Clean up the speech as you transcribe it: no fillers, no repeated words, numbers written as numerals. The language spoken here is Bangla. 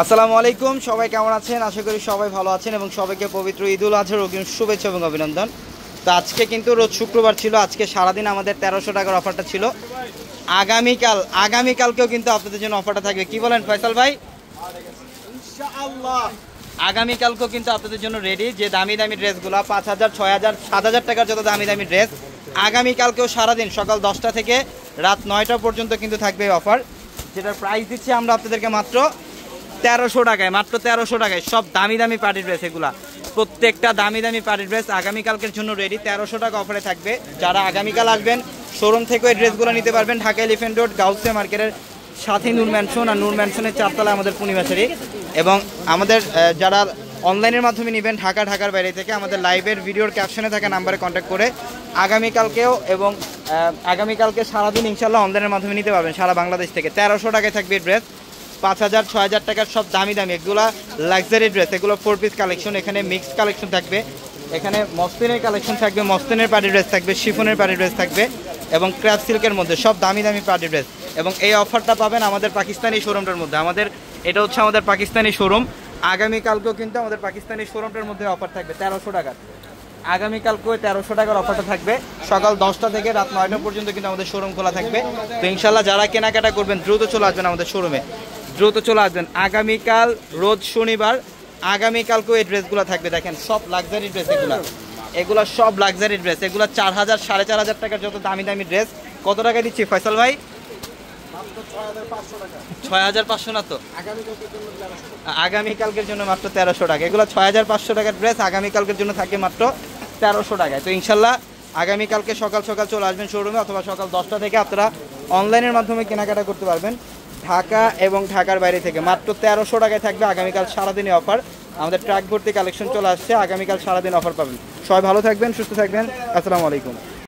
আসসালামু আলাইকুম, সবাই কেমন আছেন? আশা করি সবাই ভালো আছেন এবং সবাইকে পবিত্র ঈদুল আজহার অগ্রিম শুভেচ্ছা এবং অভিনন্দন। তো আজকে কিন্তু রোজ শুক্রবার ছিল, আজকে সারাদিন আমাদের 1300 টাকার অফারটা ছিল। আগামীকালকেও কিন্তু আপনাদের জন্য অফারটা থাকবে। কি বলেন ফয়সাল ভাই? ইনশাআল্লাহ আগামীকালকেও কিন্তু আপনাদের জন্য রেডি, যে দামি দামি ড্রেসগুলো 5000, 6000, 7000 টাকার যত দামি দামি ড্রেস আগামীকালকেও সারাদিন সকাল 10টা থেকে রাত 9টা পর্যন্ত কিন্তু থাকবে এই অফার, যেটার প্রাইস দিচ্ছি আমরা আপনাদেরকে মাত্র 1300 টাকায়। মাত্র 1300 টাকায় সব দামি দামি পার্টি ড্রেস, এগুলা প্রত্যেকটা দামি দামি পার্টি ড্রেস আগামীকালকের জন্য রেডি। 1300 টাকা অফারে থাকবে। যারা আগামীকাল আসবেন শোরুম থেকে এই ড্রেসগুলো নিতে পারবেন। ঢাকা এলিফ্যান্ট রোড গাউসিয়া মার্কেটের সাথে নূর ম্যানশন, আর নূর ম্যানশনের 4 তলায় আমাদের পূর্ণিমাশারি। এবং আমাদের যারা অনলাইনের মাধ্যমে নেবেন ঢাকার বাইরে থেকে, আমাদের লাইভের ভিডিওর ক্যাপশনে থাকা নাম্বারে কন্ট্যাক্ট করে আগামীকালকেও এবং আগামীকালকে সারাদিন ইনশাল্লাহ অনলাইনের মাধ্যমে নিতে পারবেন সারা বাংলাদেশ থেকে। 1300 টাকায় থাকবে ড্রেস। 5000, 6000 টাকার সব দামি দামি এগুলো লাক্সারি ড্রেস, এগুলো 4 পিস কালেকশন। এখানে মিক্স কালেকশন থাকবে, এখানে মসলিনের কালেকশন থাকবে, মসলিনের পার্টি ড্রেস থাকবে, শিফনের পার্টি ড্রেস থাকবে এবং ক্র্যাপ সিল্কের মধ্যে সব দামি দামি পার্টি ড্রেস। এবং এই অফারটা পাবেন আমাদের পাকিস্তানি শোরুমটার মধ্যে। এটা হচ্ছে আমাদের পাকিস্তানি শোরুম। আগামীকালকেও কিন্তু আমাদের পাকিস্তানি শোরুমটার মধ্যে অফার থাকবে 1300 টাকার। আগামীকালকেও 1300 টাকার অফারটা থাকবে। সকাল 10টা থেকে রাত 9টা পর্যন্ত কিন্তু আমাদের শোরুম খোলা থাকবে। তো ইনশাল্লাহ যারা কেনাকাটা করবেন দ্রুত চলে আসবেন আমাদের শোরুমে, দ্রুত চলে আসবেন। আগামীকাল রোজ শনিবার, আগামীকালকেও এই ড্রেসগুলো থাকবে। দেখেন সব লাক্সারি ড্রেস, এগুলো সব লাক্সারি ড্রেস। এগুলো 4000, 4500 টাকার যত দামি দামি ড্রেস। কত টাকা দিচ্ছি ফয়সাল ভাই? 6500 না তো? আগামীকালকের জন্য মাত্র 1300 টাকা। এগুলো 6500 টাকার ড্রেস আগামীকালকের জন্য থাকে মাত্র 1300 টাকায়। তো ইনশাল্লাহ আগামীকালকে সকাল সকাল চলে আসবেন শোরুমে, অথবা সকাল 10টা থেকে আপনারা অনলাইনের মাধ্যমে কেনাকাটা করতে পারবেন ঢাকা এবং ঢাকার বাইরে থেকে। মাত্র 1300 টাকায় থাকবে আগামীকাল সারাদিনই অফার। আমাদের ট্রাক ভর্তি কালেকশন চলে আসছে, আগামীকাল সারাদিন অফার পাবেন। সবাই ভালো থাকবেন, সুস্থ থাকবেন। আসসালামু আলাইকুম।